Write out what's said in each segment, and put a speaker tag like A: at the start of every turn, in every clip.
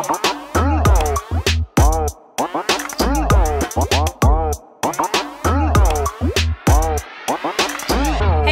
A: Hey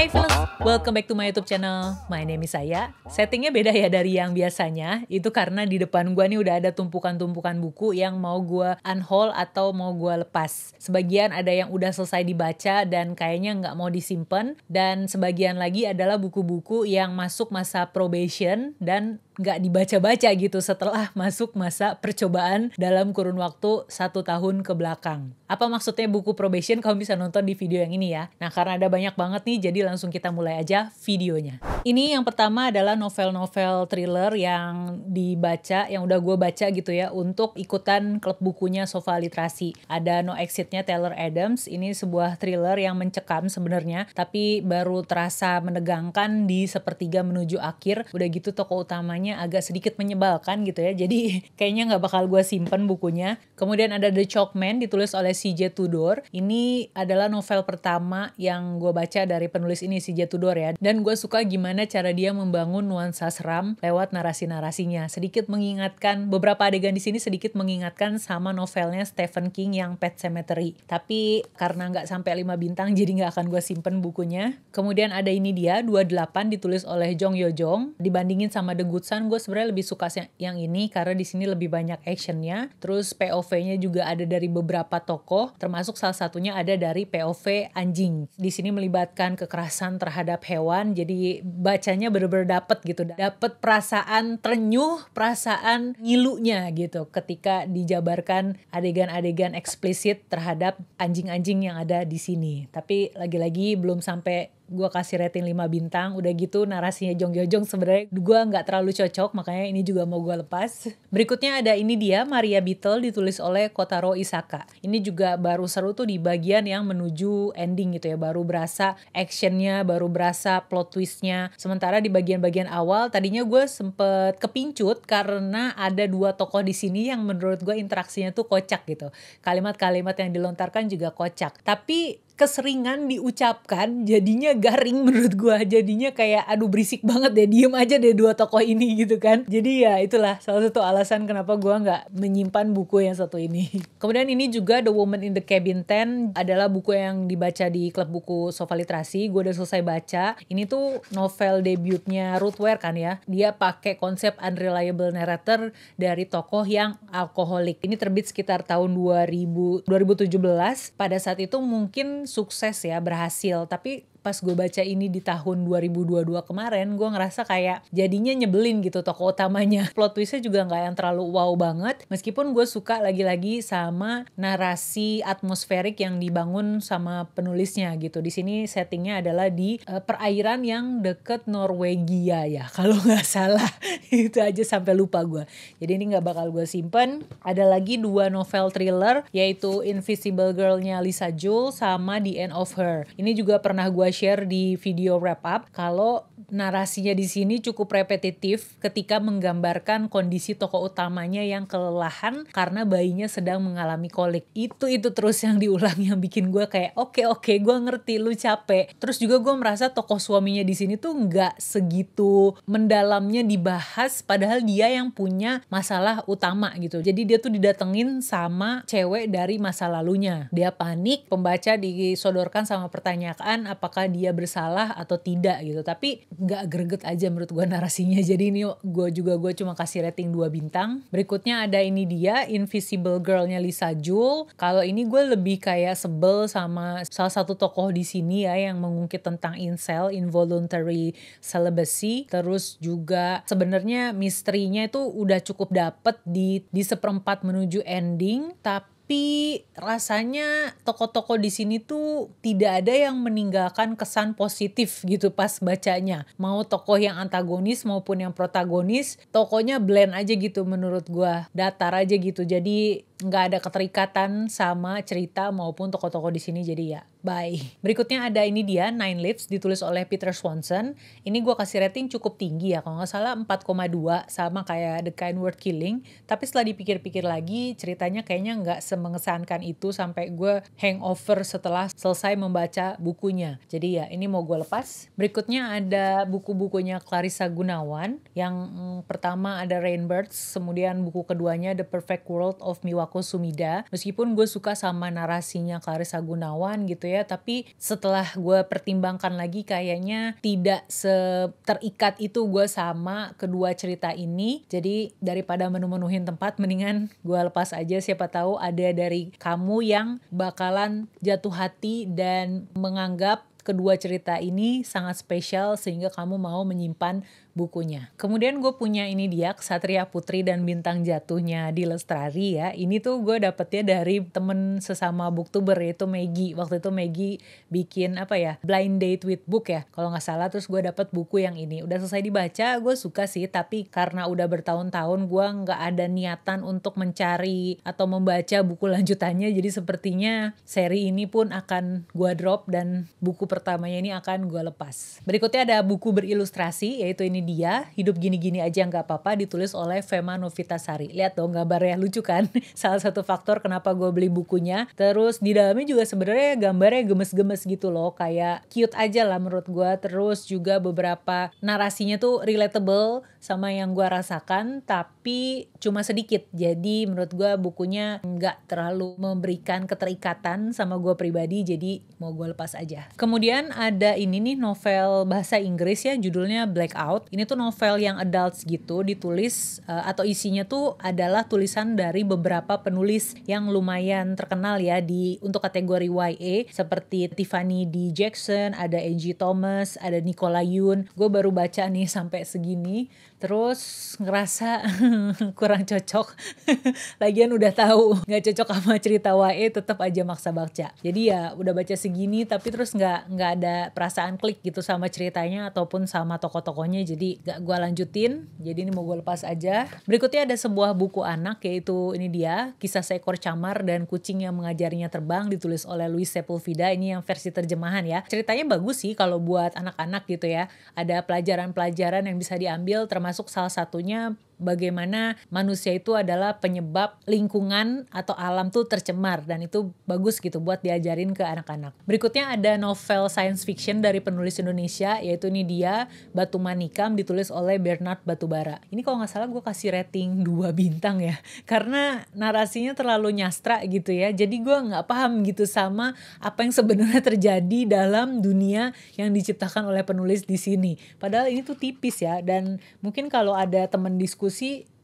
A: fellas, welcome back to my YouTube channel. My name is Saya. Settingnya beda ya dari yang biasanya. Itu karena di depan gua nih udah ada tumpukan-tumpukan buku yang mau gua unhaul atau mau gua lepas. Sebagian ada yang udah selesai dibaca dan kayaknya nggak mau disimpan. Dan sebagian lagi adalah buku-buku yang masuk masa probation dan nggak dibaca-baca gitu setelah masuk masa percobaan dalam kurun waktu 1 tahun ke belakang. Apa maksudnya buku probation? Kamu bisa nonton di video yang ini ya. Nah, karena ada banyak banget nih, jadi langsung kita mulai aja videonya. Ini yang pertama adalah novel-novel thriller yang dibaca, yang udah gue baca gitu ya, untuk ikutan klub bukunya Sofa Literasi. Ada No Exit-nya Taylor Adams. Ini sebuah thriller yang mencekam sebenarnya, tapi baru terasa menegangkan di sepertiga menuju akhir. Udah gitu tokoh utamanya agak sedikit menyebalkan gitu ya, jadi kayaknya nggak bakal gue simpen bukunya. Kemudian ada The Chalkman ditulis oleh C.J. Tudor. Ini adalah novel pertama yang gue baca dari penulis ini, C.J. Tudor ya, dan gue suka gimana cara dia membangun nuansa seram lewat narasi-narasinya. Sedikit mengingatkan, beberapa adegan di sini sedikit mengingatkan sama novelnya Stephen King yang Pet Sematary, tapi karena nggak sampai 5 bintang jadi nggak akan gue simpen bukunya. Kemudian ada ini dia 28 ditulis oleh Jong Yo Jong. Dibandingin sama The Good Son, gue sebenarnya lebih suka yang ini karena di sini lebih banyak actionnya. Terus POV-nya juga ada dari beberapa tokoh, termasuk salah satunya ada dari POV anjing. Di sini melibatkan kekerasan terhadap hewan, jadi bacanya bener-bener dapet gitu, dapet perasaan terenyuh, perasaan ngilunya gitu ketika dijabarkan adegan-adegan eksplisit terhadap anjing-anjing yang ada di sini. Tapi lagi-lagi belum sampai gue kasih rating 5 bintang. Udah gitu narasinya Jong Yo Jong sebenarnya gue nggak terlalu cocok, makanya ini juga mau gue lepas. Berikutnya ada ini dia Maria Beetle ditulis oleh Kotaro Isaka. Ini juga baru seru tuh di bagian yang menuju ending gitu ya, baru berasa actionnya, baru berasa plot twistnya. Sementara di bagian-bagian awal tadinya gue sempet kepincut karena ada 2 tokoh di sini yang menurut gue interaksinya tuh kocak gitu. Kalimat-kalimat yang dilontarkan juga kocak, tapi keseringan diucapkan jadinya garing menurut gua, jadinya kayak aduh berisik banget deh, diem aja deh 2 tokoh ini gitu kan. Jadi ya itulah salah satu alasan kenapa gua nggak menyimpan buku yang satu ini. Kemudian ini juga The Woman in the Cabin 10 adalah buku yang dibaca di klub buku Sofa Literasi. Gua udah selesai baca. Ini tuh novel debutnya Ruth Ware kan ya. Dia pakai konsep unreliable narrator dari tokoh yang alkoholik. Ini terbit sekitar tahun 2017. Pada saat itu mungkin sukses ya, berhasil, tapi pas gue baca ini di tahun 2022 kemarin, gue ngerasa kayak jadinya nyebelin gitu tokoh utamanya. Plot twistnya juga gak yang terlalu wow banget, meskipun gue suka lagi-lagi sama narasi atmosferik yang dibangun sama penulisnya gitu. Di sini settingnya adalah di perairan yang deket Norwegia ya, kalau gak salah. Itu aja sampai lupa gue. Jadi ini gak bakal gue simpen. Ada lagi 2 novel thriller, yaitu Invisible Girl-nya Lisa Joule sama The End of Her. Ini juga pernah gue share di video wrap up kalau narasinya di sini cukup repetitif ketika menggambarkan kondisi tokoh utamanya yang kelelahan karena bayinya sedang mengalami kolik. Itu terus yang diulang, yang bikin gue kayak oke, gue ngerti lu capek. Terus juga gue merasa tokoh suaminya di sini tuh nggak segitu mendalamnya dibahas, padahal dia yang punya masalah utama gitu. Jadi dia tuh didatengin sama cewek dari masa lalunya. Dia panik, pembaca disodorkan sama pertanyaan apakah dia bersalah atau tidak gitu, tapi nggak greget aja menurut gue narasinya. Jadi ini gue cuma kasih rating 2 bintang. Berikutnya ada ini dia Invisible Girl-nya Lisa Joule. Kalau ini gue lebih kayak sebel sama salah satu tokoh di sini ya yang mengungkit tentang incel, involuntary celibacy. Terus juga sebenarnya misterinya itu udah cukup dapet di seperempat menuju ending, tapi rasanya tokoh-tokoh di sini tuh tidak ada yang meninggalkan kesan positif gitu pas bacanya. Mau tokoh yang antagonis maupun yang protagonis, tokohnya blend aja gitu menurut gua, datar aja gitu. Jadi nggak ada keterikatan sama cerita maupun tokoh-tokoh di sini, jadi ya bye. Berikutnya ada ini dia, Nine Lives, ditulis oleh Peter Swanson. Ini gue kasih rating cukup tinggi ya, kalau nggak salah 4,2, sama kayak The Kind Worth Killing. Tapi setelah dipikir-pikir lagi, ceritanya kayaknya nggak semengesankan itu sampai gue hangover setelah selesai membaca bukunya. Jadi ya ini mau gue lepas. Berikutnya ada buku-bukunya Clarissa Gunawan. Yang pertama ada Rainbirds, kemudian buku keduanya The Perfect World of Miwako Sumida. Meskipun gue suka sama narasinya Clarissa Gunawan gitu ya, tapi setelah gue pertimbangkan lagi kayaknya tidak terikat itu gue sama kedua cerita ini. Jadi daripada menu-menuhin tempat, mendingan gue lepas aja. Siapa tahu ada dari kamu yang bakalan jatuh hati dan menganggap kedua cerita ini sangat spesial sehingga kamu mau menyimpan bukunya. Kemudian gue punya ini dia, Ksatria Putri dan Bintang Jatuhnya di Lestari ya. Ini tuh gue dapetnya dari temen sesama booktuber, yaitu Maggie. Waktu itu Maggie bikin blind date with book ya kalau nggak salah, terus gue dapet buku yang ini. Udah selesai dibaca, gue suka sih, tapi karena udah bertahun-tahun gue nggak ada niatan untuk mencari atau membaca buku lanjutannya, jadi sepertinya seri ini pun akan gue drop dan buku pertamanya ini akan gue lepas. Berikutnya ada buku berilustrasi, yaitu ini dia, Hidup Gini-Gini Aja Nggak Apa-apa, ditulis oleh Fema Novitasari. Lihat dong gambarnya, lucu kan? Salah satu faktor kenapa gue beli bukunya. Terus di dalamnya juga sebenarnya gambarnya gemes-gemes gitu loh, kayak cute aja lah menurut gue. Terus juga beberapa narasinya tuh relatable sama yang gue rasakan, tapi cuma sedikit. Jadi menurut gue bukunya nggak terlalu memberikan keterikatan sama gue pribadi, jadi mau gue lepas aja. Kemudian ada ini nih, novel bahasa Inggris ya, judulnya Blackout. Ini tuh novel yang adults gitu, ditulis atau isinya tuh adalah tulisan dari beberapa penulis yang lumayan terkenal ya untuk kategori YA, seperti Tiffany D. Jackson, ada Angie Thomas, ada Nicola Yoon. Gue baru baca nih sampai segini, terus ngerasa kurang cocok. Lagian udah tahu nggak cocok sama cerita YA, tetap aja maksa baca. Jadi ya udah baca segini, tapi terus nggak ada perasaan klik gitu sama ceritanya ataupun sama tokoh-tokohnya, jadi gak gue lanjutin. Jadi ini mau gue lepas aja. Berikutnya ada sebuah buku anak, yaitu ini dia, Kisah Seekor Camar dan Kucing yang Mengajarinya Terbang, ditulis oleh Luis Sepulveda. Ini yang versi terjemahan ya. Ceritanya bagus sih kalau buat anak-anak gitu ya. Ada pelajaran-pelajaran yang bisa diambil, termasuk salah satunya bagaimana manusia itu adalah penyebab lingkungan atau alam tuh tercemar, dan itu bagus gitu buat diajarin ke anak-anak. Berikutnya ada novel science fiction dari penulis Indonesia, yaitu ini dia, Batu Manikam, ditulis oleh Bernard Batubara. Ini kalau nggak salah gue kasih rating 2 bintang ya, karena narasinya terlalu nyastra gitu ya, jadi gue nggak paham gitu sama apa yang sebenarnya terjadi dalam dunia yang diciptakan oleh penulis di sini. Padahal ini tuh tipis ya, dan mungkin kalau ada teman diskusi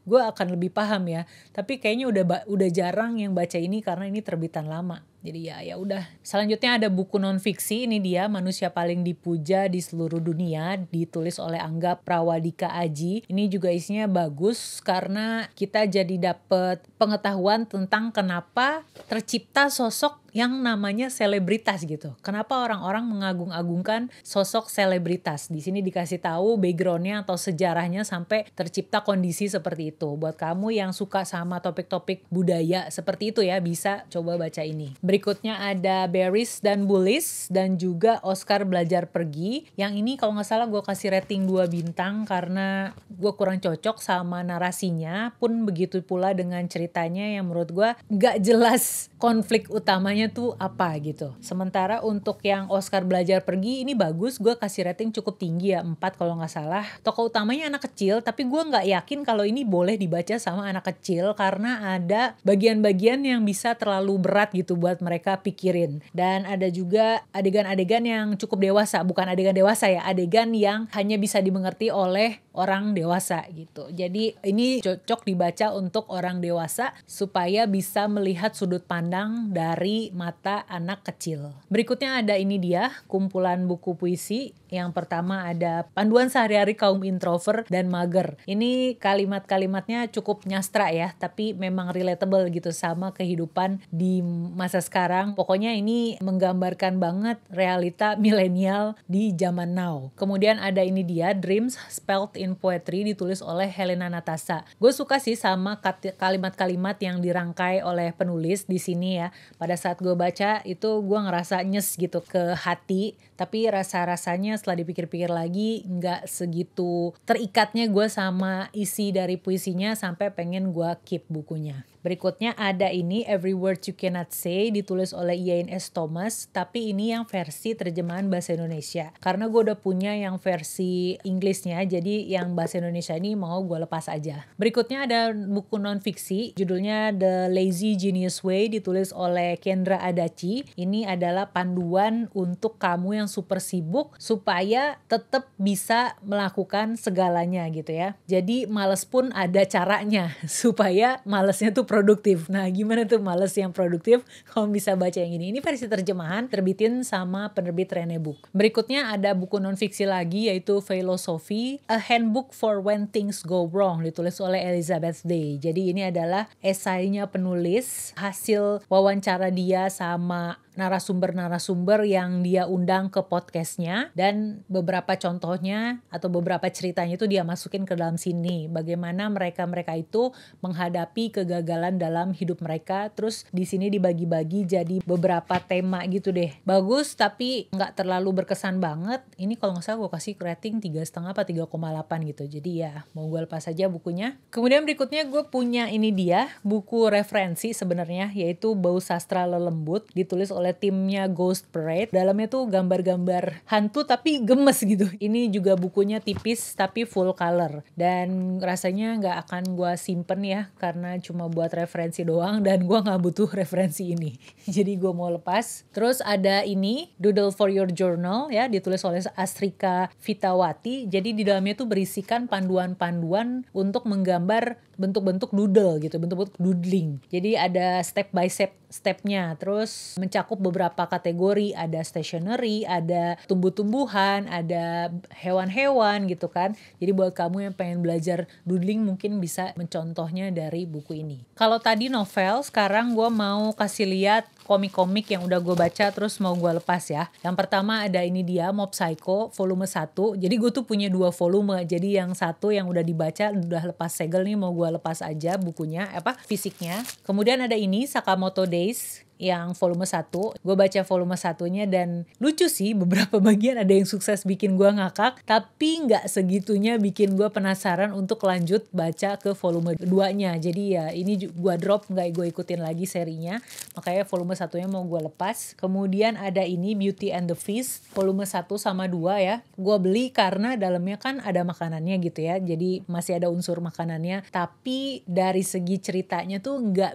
A: gue akan lebih paham ya, tapi kayaknya udah jarang yang baca ini karena ini terbitan lama. Jadi ya udah. Selanjutnya ada buku non fiksi, ini dia, Manusia Paling Dipuja di Seluruh Dunia, ditulis oleh Angga Prawadika Aji. Ini juga isinya bagus karena kita jadi dapet pengetahuan tentang kenapa tercipta sosok yang namanya selebritas gitu. Kenapa orang-orang mengagung-agungkan sosok selebritas. Di sini dikasih tahu backgroundnya atau sejarahnya sampai tercipta kondisi seperti itu. Buat kamu yang suka sama topik-topik budaya seperti itu ya, bisa coba baca ini. Berikutnya ada Berries dan Bullies dan juga Oscar Belajar Pergi. Yang ini kalau nggak salah gue kasih rating 2 bintang karena gue kurang cocok sama narasinya, pun begitu pula dengan ceritanya yang menurut gue nggak jelas konflik utamanya tuh apa gitu. Sementara untuk yang Oscar Belajar Pergi ini bagus, gue kasih rating cukup tinggi ya, 4 kalau nggak salah. Tokoh utamanya anak kecil, tapi gue nggak yakin kalau ini boleh dibaca sama anak kecil karena ada bagian-bagian yang bisa terlalu berat gitu buat mereka pikirin. Dan ada juga adegan-adegan yang cukup dewasa, bukan adegan dewasa ya, adegan yang hanya bisa dimengerti oleh orang dewasa gitu. Jadi ini cocok dibaca untuk orang dewasa supaya bisa melihat sudut pandang dari mata anak kecil. Berikutnya ada ini dia, kumpulan buku puisi. Yang pertama ada Panduan Sehari-hari Kaum Introvert dan Mager. Ini kalimat-kalimatnya cukup nyastra ya, tapi memang relatable gitu sama kehidupan di masa sekarang. Pokoknya ini menggambarkan banget realita milenial di zaman now. Kemudian ada ini dia, Dreams Spelled in Poetry, ditulis oleh Helena Natasha. Gue suka sih sama kalimat-kalimat yang dirangkai oleh penulis di sini ya. Pada saat gue baca itu gue ngerasa nyes gitu ke hati, tapi rasa-rasanya setelah dipikir-pikir lagi nggak segitu terikatnya gue sama isi dari puisinya sampai pengen gue keep bukunya. Berikutnya ada ini Every Word You Cannot Say, ditulis oleh Iain S. Thomas, tapi ini yang versi terjemahan bahasa Indonesia. Karena gue udah punya yang versi Inggrisnya, jadi yang bahasa Indonesia ini mau gue lepas aja. Berikutnya ada buku non-fiksi, judulnya The Lazy Genius Way, ditulis oleh Kendra Adachi. Ini adalah panduan untuk kamu yang super sibuk supaya tetap bisa melakukan segalanya gitu ya. Jadi males pun ada caranya supaya malesnya tuh produktif. Nah, gimana tuh males yang produktif? Kamu bisa baca yang ini. Ini versi terjemahan terbitin sama penerbit Rene Book. Berikutnya ada buku non-fiksi lagi yaitu Philosophy, A Handbook for When Things Go Wrong, ditulis oleh Elizabeth Day. Jadi ini adalah esainya penulis, hasil wawancara dia sama narasumber-narasumber yang dia undang ke podcastnya, dan beberapa contohnya atau beberapa ceritanya itu dia masukin ke dalam sini. Bagaimana mereka itu menghadapi kegagalan dalam hidup mereka. Terus di sini dibagi-bagi jadi beberapa tema gitu deh. Bagus tapi nggak terlalu berkesan banget. Ini kalau nggak salah gue kasih rating 3,5 apa 3,8 gitu. Jadi ya mau gue lepas aja bukunya. Kemudian berikutnya gue punya ini dia buku referensi sebenarnya, yaitu Bau Sastra Lelembut, ditulis oleh timnya Ghost Parade. Dalamnya tuh gambar-gambar hantu tapi gemes gitu. Ini juga bukunya tipis tapi full color, dan rasanya nggak akan gue simpen ya karena cuma buat referensi doang, dan gue nggak butuh referensi ini. Jadi gue mau lepas. Terus ada ini Doodle for Your Journal ya, ditulis oleh Astrika Vitawati. Jadi di dalamnya tuh berisikan panduan-panduan untuk menggambar bentuk-bentuk doodle gitu, bentuk-bentuk doodling. Jadi ada step by stepnya, terus mencakup beberapa kategori, ada stationery, ada tumbuh-tumbuhan, ada hewan-hewan gitu kan. Jadi buat kamu yang pengen belajar doodling mungkin bisa mencontohnya dari buku ini. Kalau tadi novel, sekarang gue mau kasih lihat komik-komik yang udah gue baca terus mau gue lepas ya. Yang pertama ada ini dia Mob Psycho volume 1. Jadi gue tuh punya 2 volume. Jadi yang satu yang udah dibaca udah lepas segel nih, mau gue lepas aja bukunya, fisiknya. Kemudian ada ini Sakamoto Days yang volume 1. Gue baca volume 1-nya dan lucu sih, beberapa bagian ada yang sukses bikin gue ngakak, tapi gak segitunya bikin gue penasaran untuk lanjut baca ke volume 2-nya. Jadi ya ini gue drop, gak gue ikutin lagi serinya, makanya volume 1-nya mau gue lepas. Kemudian ada ini Beauty and the Beast volume 1 sama 2 ya. Gue beli karena dalamnya kan ada makanannya gitu ya, jadi masih ada unsur makanannya, tapi dari segi ceritanya tuh gak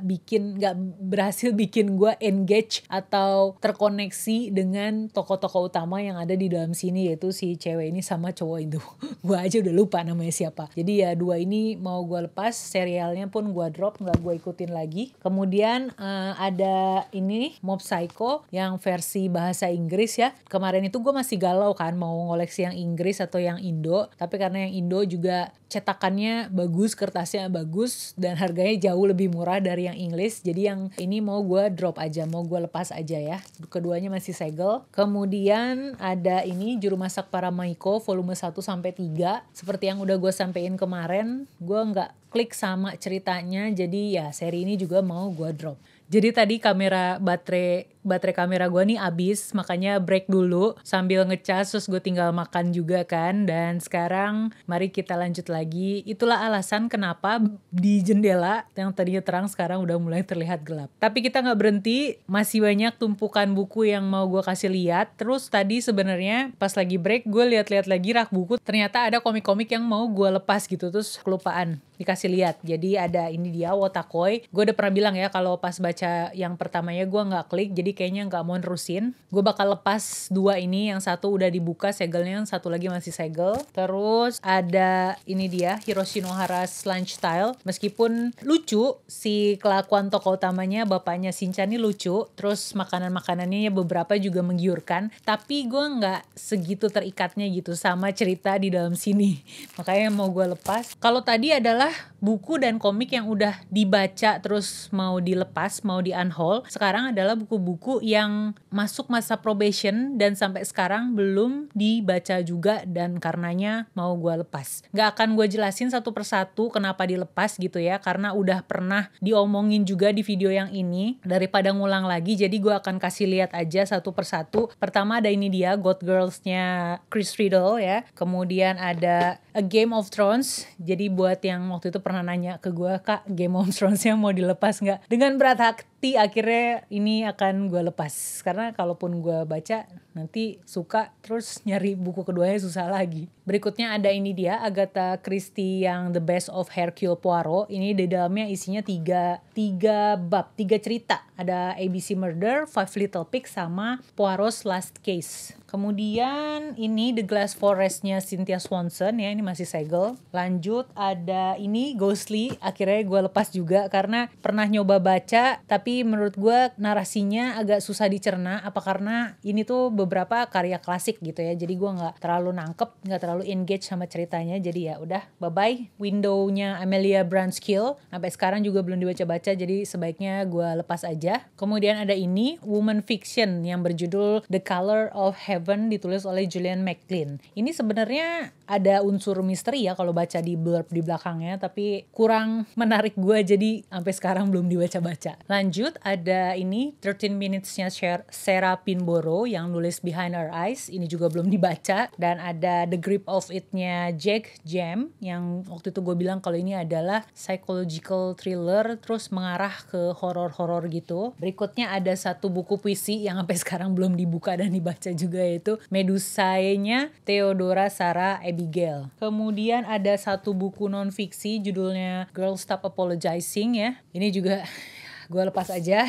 A: berhasil bikin gue engage atau terkoneksi dengan tokoh-tokoh utama yang ada di dalam sini, yaitu si cewek ini sama cowok itu. Gue aja udah lupa namanya siapa. Jadi ya 2 ini mau gue lepas, serialnya pun gue drop, gak gue ikutin lagi. Kemudian ada ini Mob Psycho yang versi bahasa Inggris ya. Kemarin itu gue masih galau kan mau ngoleksi yang Inggris atau yang Indo, tapi karena yang Indo juga cetakannya bagus, kertasnya bagus, dan harganya jauh lebih murah dari yang Inggris. Jadi yang ini mau gue drop aja, mau gue lepas aja ya. Keduanya masih segel. Kemudian ada ini Juru Masak Paramaiko volume 1 sampai 3. Seperti yang udah gue sampein kemarin, gue nggak klik sama ceritanya, jadi ya seri ini juga mau gue drop. Jadi tadi baterai kamera gue nih abis, makanya break dulu sambil ngecas, terus gue tinggal makan juga kan. Dan sekarang mari kita lanjut lagi. Itulah alasan kenapa di jendela yang tadinya terang sekarang udah mulai terlihat gelap. Tapi kita gak berhenti, masih banyak tumpukan buku yang mau gue kasih lihat. Terus tadi sebenarnya pas lagi break gue lihat-lihat lagi rak buku, ternyata ada komik-komik yang mau gue lepas gitu, terus kelupaan dikasih lihat. Jadi ada ini dia Wotakoi. Gue udah pernah bilang ya kalau pas baca yang pertamanya gue nggak klik, jadi kayaknya nggak mau nerusin. Gue bakal lepas 2 ini, yang satu udah dibuka segelnya, yang satu lagi masih segel. Terus ada ini dia Hiroshi Nohara's Lunch Style. Meskipun lucu si kelakuan tokoh utamanya, bapaknya Shinchan ini lucu, terus makanan-makanannya beberapa juga menggiurkan, tapi gue nggak segitu terikatnya gitu sama cerita di dalam sini. Makanya mau gue lepas. Kalau tadi adalah buku dan komik yang udah dibaca terus mau dilepas, mau di-unhaul. Sekarang adalah buku-buku yang masuk masa probation dan sampai sekarang belum dibaca juga dan karenanya mau gue lepas. Gak akan gue jelasin satu persatu kenapa dilepas gitu ya, karena udah pernah diomongin juga di video yang ini. Daripada ngulang lagi, jadi gue akan kasih lihat aja satu persatu. Pertama ada ini dia, God Girls-nya Chris Riddle ya. Kemudian ada A Game of Thrones. Jadi buat yang waktu itu pernah nanya ke gue, Kak, Game of Thrones-nya mau dilepas nggak? Dengan berat hati akhirnya ini akan gue lepas. Karena kalaupun gue baca nanti suka terus nyari buku keduanya susah lagi. Berikutnya ada ini dia, Agatha Christie yang The Best of Hercule Poirot. Ini di dalamnya isinya tiga cerita. Ada ABC Murder, Five Little Pigs, sama Poirot's Last Case. Kemudian ini The Glass Forest-nya Cynthia Swanson ya, ini masih segel. Lanjut ada ini Ghostly, akhirnya gue lepas juga karena pernah nyoba baca tapi menurut gue narasinya agak susah dicerna. Apa karena ini tuh beberapa karya klasik gitu ya, jadi gue nggak terlalu nangkep, nggak terlalu engage sama ceritanya, jadi ya udah bye bye. Window-nya Amelia Branscale sampai sekarang juga belum dibaca-baca, jadi sebaiknya gue lepas aja. Kemudian ada ini Woman Fiction yang berjudul The Color of Heaven, ditulis oleh Julian McLean. Ini sebenarnya ada unsur misteri ya kalau baca di blurb di belakangnya, tapi kurang menarik gue, jadi sampai sekarang belum dibaca-baca. Lanjut ada ini 13 Minutes-nya Sarah Pinborough yang nulis Behind Our Eyes, ini juga belum dibaca. Dan ada The Grip of It-nya Jack Jam yang waktu itu gue bilang kalau ini adalah psychological thriller terus mengarah ke horor-horor gitu. Berikutnya ada satu buku puisi yang sampai sekarang belum dibuka dan dibaca juga, yaitu Medusae-nya Theodora Sarah Abigail. Kemudian ada satu buku non-fiksi judulnya Girl Stop Apologizing ya. Ini juga gue lepas aja.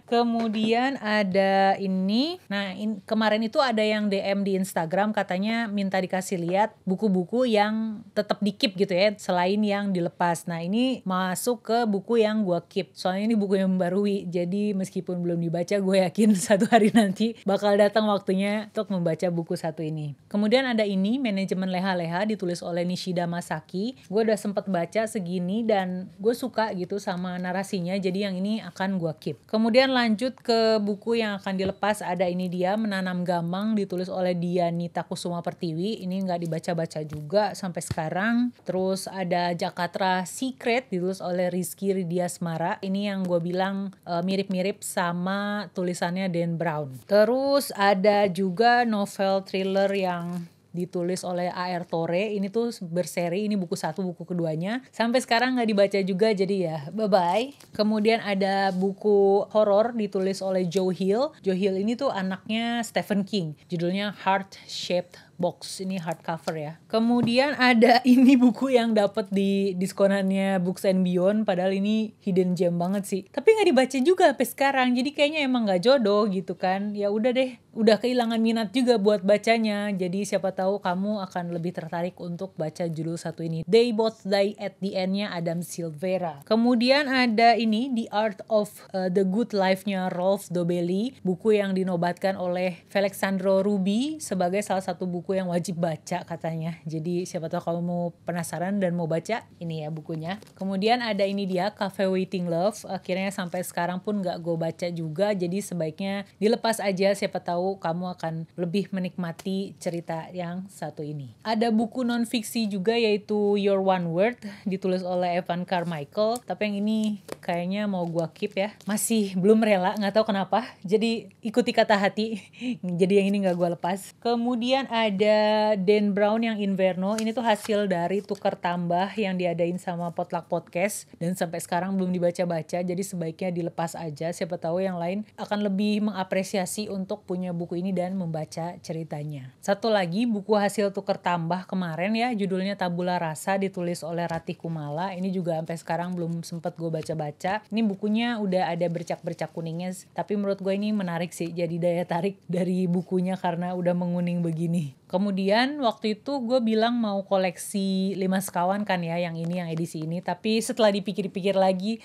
A: Kemudian ada ini, nah kemarin itu ada yang DM di Instagram katanya minta dikasih lihat buku-buku yang tetap di keep gitu ya, selain yang dilepas. Nah ini masuk ke buku yang gue keep, soalnya ini buku yang membarui, jadi meskipun belum dibaca gue yakin satu hari nanti bakal datang waktunya untuk membaca buku satu ini. Kemudian ada ini Manajemen Leha-Leha ditulis oleh Nishida Masaki. Gue udah sempet baca segini dan gue suka gitu sama narasinya, jadi yang ini akan gue keep. Kemudian lanjut ke buku yang akan dilepas, ada ini dia Menanam Gamang ditulis oleh Dianita Kusuma Pertiwi. Ini nggak dibaca-baca juga sampai sekarang. Terus ada Jakatra Secret ditulis oleh Rizky Ridiasmara. Ini yang gue bilang mirip-mirip sama tulisannya Dan Brown. Terus ada juga novel thriller yang ditulis oleh A.R. Tore. Ini tuh berseri, ini buku satu, buku keduanya. Sampai sekarang gak dibaca juga, jadi ya bye-bye. Kemudian ada buku horor ditulis oleh Joe Hill. Joe Hill ini tuh anaknya Stephen King. Judulnya Heart Shaped Box, ini hardcover ya. Kemudian ada ini buku yang dapat di diskonannya Books and Beyond, padahal ini hidden gem banget sih. Tapi nggak dibaca juga sampai sekarang, jadi kayaknya emang nggak jodoh gitu kan. Ya udah deh, udah kehilangan minat juga buat bacanya. Jadi siapa tahu kamu akan lebih tertarik untuk baca judul satu ini. They Both Die at the End-nya Adam Silvera. Kemudian ada ini The Art of the Good Life-nya Rolf Dobelli, buku yang dinobatkan oleh Felixandro Ruby sebagai salah satu buku yang wajib baca katanya. Jadi siapa tahu kamu mau penasaran dan mau baca, ini ya bukunya. Kemudian ada ini dia Cafe Waiting Love. Akhirnya sampai sekarang pun gak gue baca juga, jadi sebaiknya dilepas aja, siapa tahu kamu akan lebih menikmati cerita yang satu ini. Ada buku non-fiksi juga yaitu Your One Word ditulis oleh Evan Carmichael, tapi yang ini kayaknya mau gue keep ya. Masih belum rela, gak tahu kenapa. Jadi ikuti kata hati. Jadi yang ini gak gue lepas. Kemudian ada Dan Brown yang Inverno. Ini tuh hasil dari tukar tambah yang diadain sama Potluck Podcast dan sampai sekarang belum dibaca-baca, jadi sebaiknya dilepas aja, siapa tahu yang lain akan lebih mengapresiasi untuk punya buku ini dan membaca ceritanya. Satu lagi buku hasil tukar tambah kemarin ya, judulnya Tabula Rasa ditulis oleh Ratih Kumala. Ini juga sampai sekarang belum sempet gue baca-baca. Ini bukunya udah ada bercak-bercak kuningnya, tapi menurut gue ini menarik sih, jadi daya tarik dari bukunya karena udah menguning begini. Kemudian waktu itu gue bilang mau koleksi 5 sekawan kan ya, yang ini, yang edisi ini. Tapi setelah dipikir-pikir lagi,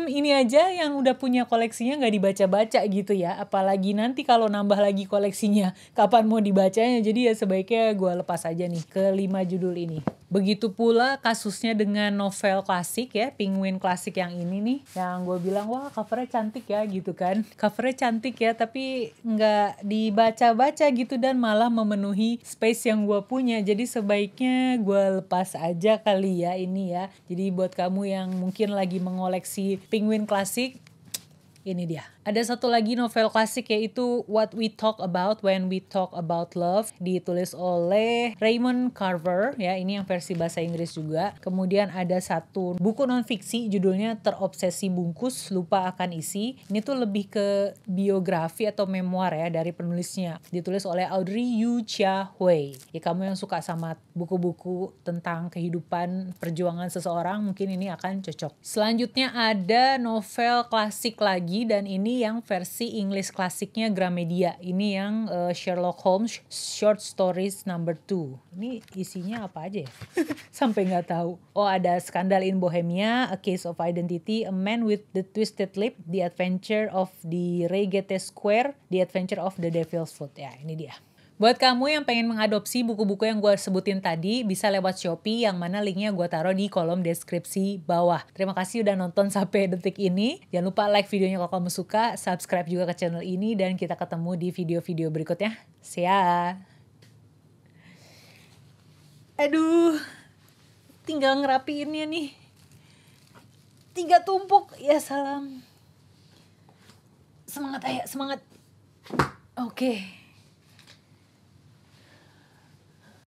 A: ini aja yang udah punya koleksinya gak dibaca-baca gitu ya. Apalagi nanti kalau nambah lagi koleksinya, kapan mau dibacanya. Jadi ya sebaiknya gue lepas aja nih ke 5 judul ini. Begitu pula kasusnya dengan novel klasik ya, Penguin klasik yang ini nih, yang gue bilang wah covernya cantik ya gitu kan. Covernya cantik ya, tapi nggak dibaca-baca gitu dan malah memenuhi space yang gue punya. Jadi sebaiknya gue lepas aja kali ya ini ya. Jadi buat kamu yang mungkin lagi mengoleksi Penguin klasik, ini dia. Ada satu lagi novel klasik yaitu What We Talk About When We Talk About Love, ditulis oleh Raymond Carver ya, ini yang versi bahasa Inggris juga. Kemudian ada satu buku non-fiksi judulnya Terobsesi Bungkus Lupa Akan Isi. Ini tuh lebih ke biografi atau memoir ya dari penulisnya. Ditulis oleh Audrey Yu Chia Hui. Ya kamu yang suka sama buku-buku tentang kehidupan perjuangan seseorang mungkin ini akan cocok. Selanjutnya ada novel klasik lagi dan ini yang versi English klasiknya Gramedia. Ini yang Sherlock Holmes Short Stories number 2. Ini isinya apa aja ya? Sampai nggak tahu. Oh, ada Scandal in Bohemia, A Case of Identity, A Man with the Twisted Lip, The Adventure of the Regate Square, The Adventure of the Devil's Foot. Ya, ini dia. Buat kamu yang pengen mengadopsi buku-buku yang gue sebutin tadi, bisa lewat Shopee yang mana linknya gue taruh di kolom deskripsi bawah. Terima kasih udah nonton sampai detik ini. Jangan lupa like videonya kalau kamu suka, subscribe juga ke channel ini, dan kita ketemu di video-video berikutnya. See ya! Aduh, tinggal ngerapiinnya nih. 3 tumpuk, ya salam. Semangat ayah, semangat. Oke.